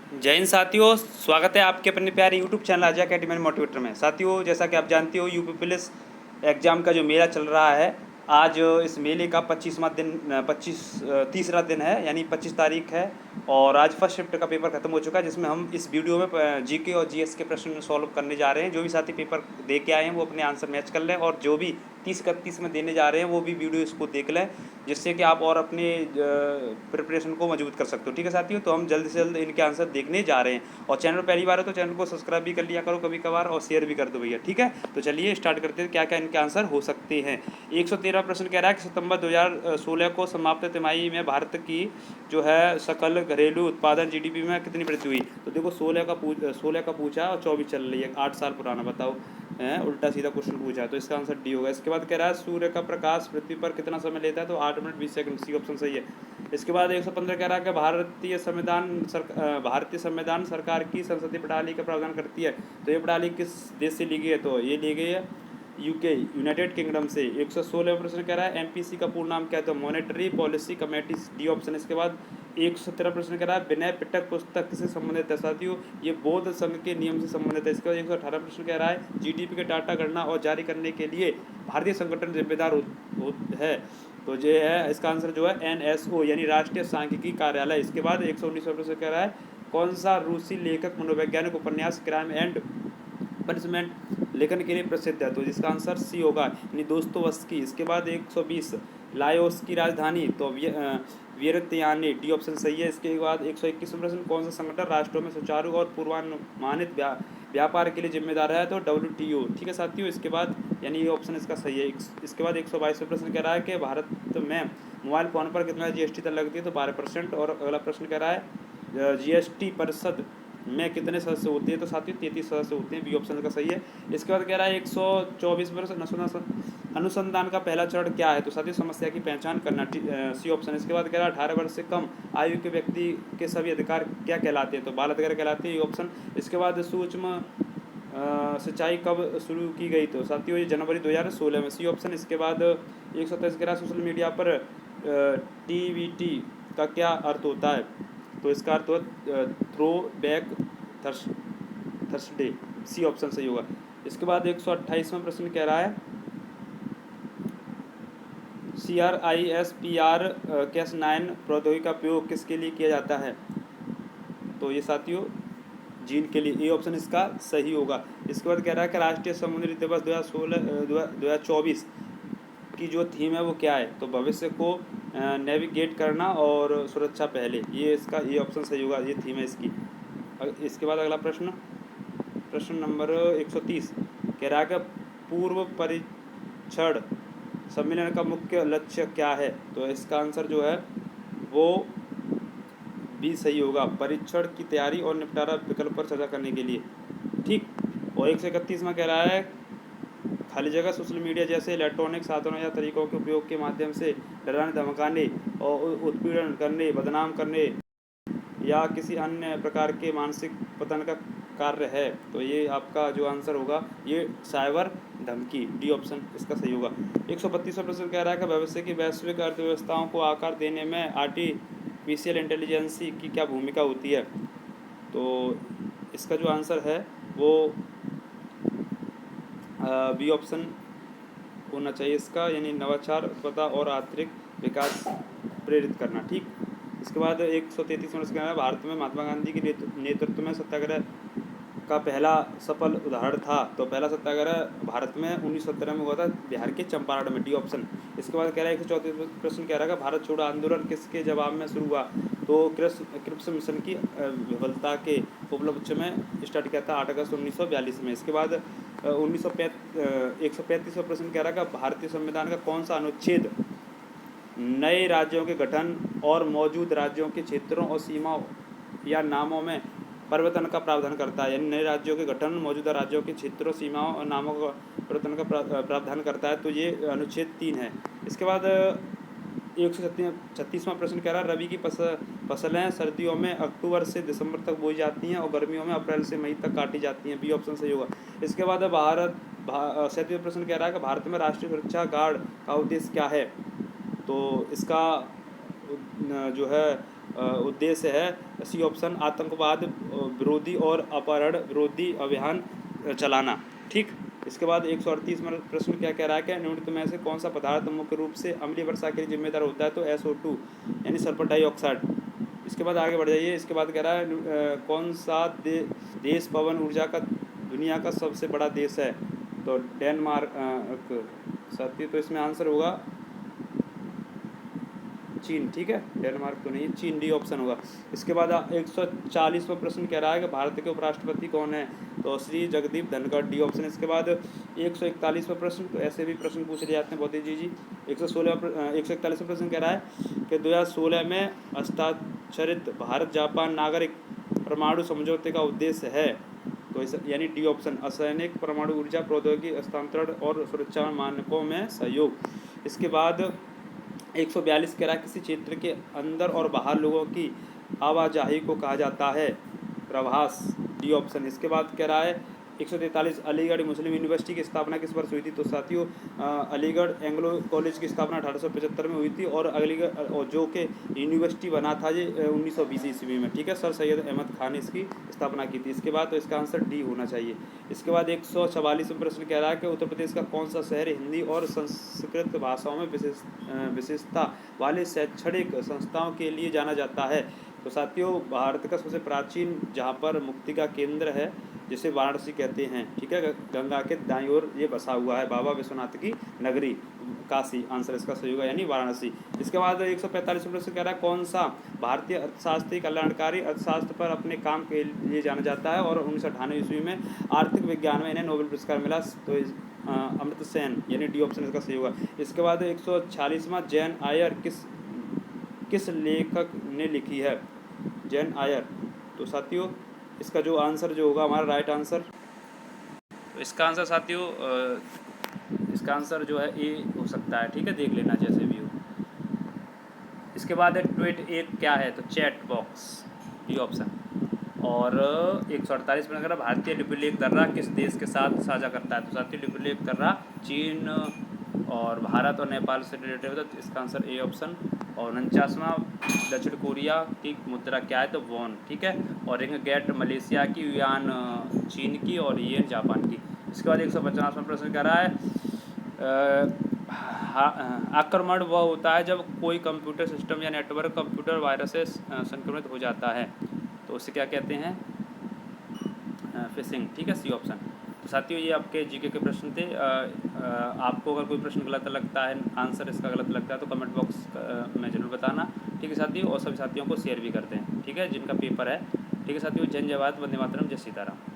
जय हिंद साथियों, स्वागत है आपके अपने प्यारे यूट्यूब चैनल आजा अकेडमी मोटिवेटर में। साथियों, जैसा कि आप जानते हो, यूपी पुलिस एग्ज़ाम का जो मेला चल रहा है, आज इस मेले का 25वां दिन 30वां दिन है, यानी 25 तारीख है। और आज फर्स्ट शिफ्ट का पेपर खत्म हो चुका है, जिसमें हम इस वीडियो में जीके और जीएस के प्रश्न सॉल्व करने जा रहे हैं। जो भी साथी पेपर दे के आए हैं वो अपने आंसर मैच कर लें, और जो भी 30-31 में देने जा रहे हैं वो भी वीडियो इसको देख लें, जिससे कि आप और अपने प्रिपरेशन को मजबूत कर सकते हो। ठीक है साथियों, तो हम जल्द से जल्द इनके आंसर देखने जा रहे हैं। और चैनल पहली बार है तो चैनल को सब्सक्राइब भी कर लिया करो कभी कभार, और शेयर भी कर दो भैया। ठीक है, तो चलिए स्टार्ट करते हैं क्या क्या इनके आंसर हो सकते हैं। 113 प्रश्न कह रहा है कि सितंबर 2016 को समाप्त तिमाही में भारत की जो है सकल घरेलू उत्पादन जीडीपी में कितनी वृद्धि हुई। तो देखो 16 का पूछा और 24 चल रही है, 8 साल पुराना, बताओ। उल्टा सीधा क्वेश्चन पूछा है, तो इसका आंसर डी होगा। इसके बाद कह रहा है सूर्य का प्रकाश पृथ्वी पर कितना समय लेता है, तो 8 मिनट 20 सेकंड, सी ऑप्शन सही है। इसके बाद 115 कह रहा है कि भारतीय संविधान सरकार की संसदीय प्रणाली का प्रावधान करती है। तो ये प्रणाली किस देश से ली गई है, तो ये ली गई है यूके, यूनाइटेड किंगडम से। 116 प्रश्न कह रहा है एमपीसी का पूर्ण नाम क्या है, तो monetary policy committee, D option. इसके बाद 117 प्रश्न कह रहा है विनय पिटक पुस्तक किससे संबंधित है। साथियों, ये बौद्ध संघ के नियम से संबंधित है। इसके बाद 118 प्रश्न कह रहा है जीडीपी के डाटा गणना और जारी करने के लिए भारतीय संगठन जिम्मेदार है। तो ये है इसका आंसर जो है एनएसओ, यानी राष्ट्रीय सांख्यिकी कार्यालय। इसके बाद 119 प्रश्न कह रहा है कौन सा रूसी लेखक मनोवैज्ञानिक उपन्यास क्राइम एंड पनिशमेंट लेखन के लिए प्रसिद्ध है, तो जिसका आंसर सी होगा, यानी दोस्तोवस्की। इसके बाद 120 लाओस की राजधानी, तो वियतनाम, डी ऑप्शन सही है। इसके बाद 121 प्रश्न कौन सा संगठन राष्ट्रों में सुचारू और पूर्वानुमानित व्यापार के लिए जिम्मेदार है, तो WTO। ठीक है साथियों, इसके बाद यानी ये ऑप्शन इसका सही है। इसके बाद 122 प्रश्न कह रहा है कि भारत में मोबाइल फ़ोन पर कितना जीएसटी दर लगती है, तो 12%। और अगला प्रश्न कह रहा है जीएसटी परिषद में कितने सदस्य होते हैं, तो साथियों 33 सदस्य होते हैं, बी ऑप्शन का सही है। इसके बाद कह रहा है 124 प्रश्न अनुसंधान का पहला चरण क्या है, तो साथियों समस्या की पहचान करना, सी ऑप्शन। इसके बाद कह रहा है 18 वर्ष से कम आयु के व्यक्ति के सभी अधिकार क्या कहलाते हैं, तो बाल अधिकार कहलाते हैं, ये ऑप्शन। इसके बाद सूक्ष्म सिंचाई कब शुरू की गई, तो साथियों ये जनवरी 2016 में, सी ऑप्शन। इसके बाद 127 कह रहा है सोशल मीडिया पर TVT का क्या अर्थ होता है, तो इसका अर्थ होगा throwback Thursday, C option सही होगा। इसके बाद 128वां प्रश्न कह रहा है CRISPR Cas9 प्रौद्योगिकी का उपयोग किसके लिए किया जाता है, तो ये साथियों जीन के लिए, ए ऑप्शन इसका सही होगा। इसके बाद कह रहा है कि राष्ट्रीय समुद्री दिवस 2024 की जो थीम है वो क्या है, तो भविष्य को नेविगेट करना और सुरक्षा पहले, ये इसका ए ऑप्शन सही होगा, ये थीम है इसकी। इसके बाद अगला प्रश्न नंबर 130 कह रहा है कि पूर्व परीक्षण सम्मेलन का मुख्य लक्ष्य क्या है, तो इसका आंसर जो है वो भी सही होगा, परीक्षण की तैयारी और निपटारा विकल्प पर चर्चा करने के लिए। ठीक, और 131 में कह रहा है खाली जगह सोशल मीडिया जैसे इलेक्ट्रॉनिक साधनों या तरीकों के उपयोग के माध्यम से डराने, धमकाने और उत्पीड़न करने, बदनाम करने या किसी अन्य प्रकार के मानसिक पतन का कार्य है, तो ये आपका जो आंसर होगा ये साइबर धमकी, डी ऑप्शन इसका सही होगा। 132वां प्रश्न कह रहा है कि भविष्य की वैश्विक अर्थव्यवस्थाओं को आकार देने में आर्टिफिशियल इंटेलिजेंस की क्या भूमिका होती है, तो इसका जो आंसर है वो बी ऑप्शन होना चाहिए इसका, यानी नवाचार, उत्पादकता और आंतरिक विकास प्रेरित करना। ठीक, इसके बाद 133 वर्ष का भारत में महात्मा गांधी के नेतृत्व में सत्याग्रह का पहला सफल उदाहरण था, तो पहला सत्याग्रह भारत में 1917 में हुआ था, बिहार के चंपारण में, डी ऑप्शन। इसके बाद कह रहा है 134 प्रश्न कह रहा है भारत छोड़ो आंदोलन किसके जवाब में शुरू हुआ, तो क्रिप्स मिशन की विफलता के उपलक्ष्य में स्टार्ट किया था 8 अगस्त 1942 में। इसके बाद 135वां प्रश्न कह रहा है कि भारतीय संविधान का कौन सा अनुच्छेद नए राज्यों के गठन और मौजूद राज्यों के क्षेत्रों और सीमाओं या नामों में परिवर्तन का प्रावधान करता है, यानी नए राज्यों के गठन, मौजूदा राज्यों के क्षेत्रों, सीमाओं और नामों का परिवर्तन का प्रावधान करता है, तो ये अनुच्छेद 3 है। इसके बाद 136वां प्रश्न कह रहा है रबी की फसलें सर्दियों में अक्टूबर से दिसंबर तक बोई जाती हैं और गर्मियों में अप्रैल से मई तक काटी जाती हैं, बी ऑप्शन सही होगा। इसके बाद 37वां प्रश्न कह रहा है कि भारत में राष्ट्रीय सुरक्षा गार्ड का उद्देश्य क्या है, तो इसका जो है उद्देश्य है? सी ऑप्शन आतंकवाद विरोधी और अपहरण विरोधी अभियान चलाना। ठीक, इसके बाद 138 प्रश्न क्या कह रहा है कि निम्नलिखित में से कौन सा पदार्थ मुख्य रूप से अम्लीय वर्षा के लिए जिम्मेदार होता है? तो SO2 यानी सल्फर डाइऑक्साइड। इसके बाद आगे बढ़ जाइए। इसके बाद कह रहा है कौन सा देश पवन ऊर्जा का दुनिया का सबसे बड़ा देश है? तो डेनमार्क साथी। तो इसमें आंसर होगा चीन। ठीक है, डेनमार्क तो नहीं, चीन, डी ऑप्शन होगा। इसके बाद 140वां प्रश्न कह रहा है कि भारत के उपराष्ट्रपति कौन है? तो श्री जगदीप धनखड़, डी ऑप्शन। इसके बाद 141वां प्रश्न, तो ऐसे भी प्रश्न पूछ लिए जाते हैं बहुत ही जी। 141वां प्रश्न कह रहा है कि 2016 में हस्ताक्षरित भारत जापान नागरिक परमाणु समझौते का उद्देश्य है? तो इस यानी डी ऑप्शन, असैनिक परमाणु ऊर्जा प्रौद्योगिकी हस्तांतरण और सुरक्षा मानकों में सहयोग। इसके बाद 142 कह रहा है किसी क्षेत्र के अंदर और बाहर लोगों की आवाजाही को कहा जाता है? प्रवास, डी ऑप्शन। इसके बाद कह रहा है 143 अलीगढ़ मुस्लिम यूनिवर्सिटी की स्थापना किस वर्ष हुई थी? तो साथियों अलीगढ़ एंग्लो कॉलेज की स्थापना 1875 में हुई थी और अलीगढ़ और जो कि यूनिवर्सिटी बना था ये 1920 ईस्वी में। ठीक है, सर सैयद अहमद खान ने इसकी स्थापना की थी। इसके बाद तो इसका आंसर डी होना चाहिए। इसके बाद 144वां प्रश्न कह रहा है कि उत्तर प्रदेश का कौन सा शहर हिंदी और संस्कृत भाषाओं में विशेषता वाले शैक्षणिक संस्थाओं के लिए जाना जाता है? तो साथियों भारत का सबसे प्राचीन जहाँ पर मुक्ति का केंद्र है जिसे वाराणसी कहते हैं। ठीक है, गंगा के दाईं ओर ये बसा हुआ है, बाबा विश्वनाथ की नगरी काशी। आंसर इसका सही होगा यानी वाराणसी। इसके बाद 145 प्रश्न कह रहा है कौन सा भारतीय अर्थशास्त्री कल्याणकारी अर्थशास्त्र पर अपने काम के लिए जाना जाता है और 1998 ईस्वी में आर्थिक विज्ञान में इन्हें नोबेल पुरस्कार मिला? तो अमृत सेन यानी डी ऑप्शन इसका सही होगा। इसके बाद 146वां जैन आयर किस लेखक ने लिखी है? जैन आयर। तो साथियों इसका जो आंसर जो होगा हमारा राइट आंसर, तो इसका आंसर साथियों इसका आंसर जो है ए हो सकता है। ठीक है, देख लेना जैसे भी हो। इसके बाद ट्वीट एक क्या है? तो चैट बॉक्स, डी ऑप्शन। और 148 में अगर भारतीय लिपिलेख दर्रा किस देश के साथ साझा करता है? तो साथियों लिपिलेख दर्रा चीन और भारत और नेपाल से रिलेटेड होता है, तो इसका आंसर ए ऑप्शन। और 49वां दक्षिण कोरिया की मुद्रा क्या है? तो वॉन। ठीक है, और रिंग गेट मलेशिया की, युआन चीन की और येन जापान की। इसके बाद 150वां प्रश्न कह रहा है आक्रमण वह होता है जब कोई कंप्यूटर सिस्टम या नेटवर्क कंप्यूटर वायरस से संक्रमित हो जाता है, तो उसे क्या कहते हैं? फिशिंग। ठीक है, सी ऑप्शन। तो साथियों ये आपके जीके के प्रश्न थे। आपको अगर कोई प्रश्न गलत लगता है, आंसर इसका गलत लगता है, तो कमेंट बॉक्स में ज़रूर बताना। ठीक है साथियों, और सभी साथियों को शेयर भी करते हैं। ठीक है, जिनका पेपर है। ठीक है साथियों, जय हिंद, जय भारत, वंदे मातरम, जय सीताराम।